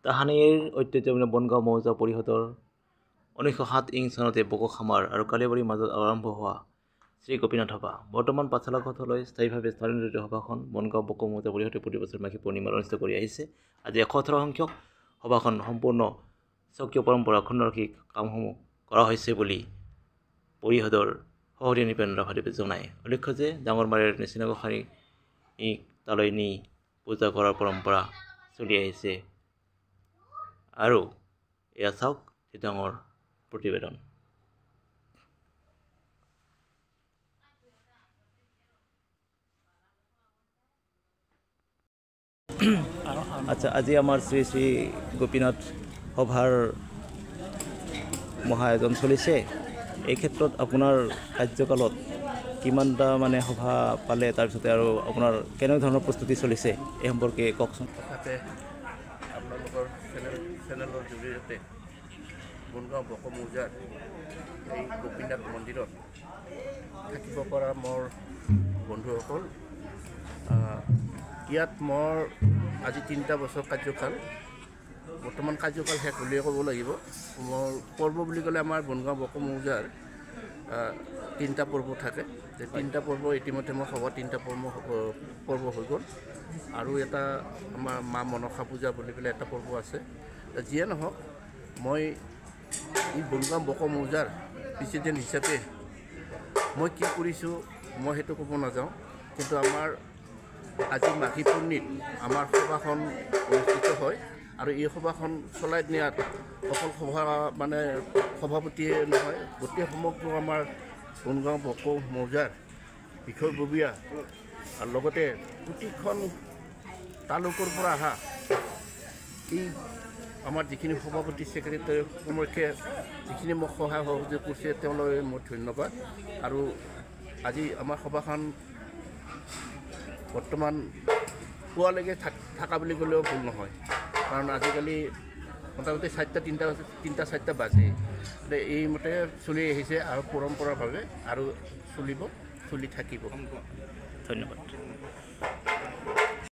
তাহানিৰ ঐতিহ্যপূৰ্ণ বনগাঁও মৌজা পৰিষদৰ 1907 চনতে বকখামাৰ আৰু কালিবাৰীৰ মাজত আৰম্ভ হোৱা শ্ৰী গোপীনাথ সভা বৰ্তমান পাঠশালাঘাটলৈ স্থায়ীভাৱে স্থানান্তৰিত সভাখন বনগাঁও বকো মৌজা পৰিষদে প্ৰতি বছৰ মাঘী পূৰ্ণিমাত অনুষ্ঠিত কৰি আহিছে। আজি 118 সংখ্যক সভাখন সম্পূৰ্ণ স্বকীয় পৰম্পৰা অক্ষুণ্ণ ৰাখি কামসমূহ কৰা হৈছে বুলি পৰিষদৰ সভাপতি নৃপেন্দ্ৰ ভাদেৱে জনায়। উল্লেখ্য যে ডাঙৰমাৰীৰ নিচিনাগোসাঁনী তালৈ নি পূজা কৰাৰ পৰম্পৰা চলি আহিছে। আৰু এয়া চাওক এই ডাঙৰ প্ৰতিবেদন। আচ্ছা, আজি আমাৰ শ্ৰী শ্ৰী গোপীনাথ সভাৰ মহাআয়োজন চলিছে। এই ক্ষেত্ৰত আপোনাৰ কাৰ্যকালত কিমানটা মানে সভা পালে, তাৰপিছতে আৰু আপোনাৰ কেনেধৰণৰ প্ৰস্তুতি চলিছে এই সম্পৰ্কে কওকচোন। আপোনালোকৰ চেনেলৰ জৰিয়তে বনগাঁও বকো মৌজাৰ এই গোপীনাথ মন্দিৰত থাকিব পৰা মোৰ বন্ধুসকল, ইয়াত মোৰ আজি 3টা বছৰ কাৰ্যকাল, বৰ্তমান কাৰ্যকাল শেষ বুলিয়ে ক'ব লাগিব। মোৰ পৰ্ব বুলি ক'লে আমাৰ বনগাঁও বকো মৌজাৰ 3টা পৰ্ব থাকে। যে 3টা পৰ্ব ইতিমধ্যে মই সভা 3টা পৰ্ব হৈ গ'ল। আৰু এটা আমাৰ মা মনসা পূজা বুলি পেলাই এটা পৰ্ব আছে। যিয়ে নহওক, মই এই বনগাঁও বকো মৌজাৰ প্ৰেচিডেণ্ট হিচাপে মই কি কৰিছোঁ মই সেইটো ক'ব নাযাওঁ। কিন্তু আমাৰ আজি মাঘী পূৰ্ণিত আমাৰ সভাখন অনুষ্ঠিত হয়। আৰু এই সভাখন চলাই নিয়াত অকল সভাপতিয়ে নহয়, গোটেই সমগ্ৰ আমাৰ বনগাঁও বকো মৌজাৰ বিষয়ববীয়া আৰু লগতে প্ৰতিখন তালুকৰ পৰা অহা এই আমাৰ যিখিনি সভাপতি ছেক্ৰেটাৰী সমক্ষে যিখিনি মোক সহায় সহযোগ কৰিছে তেওঁলোকে মোৰ ধন্যবাদ। আৰু আজি আমাৰ সভাখন বৰ্তমান পুৱালৈকে থকা বুলি ক'লেও ভুল নহয়, কাৰণ আজিকালি মোটামুটি 3টা-4টা বাজে। এইমতে চলি আহিছে আৰু পৰম্পৰাভাৱে আৰু চলি থাকিব। ধন্যবাদ।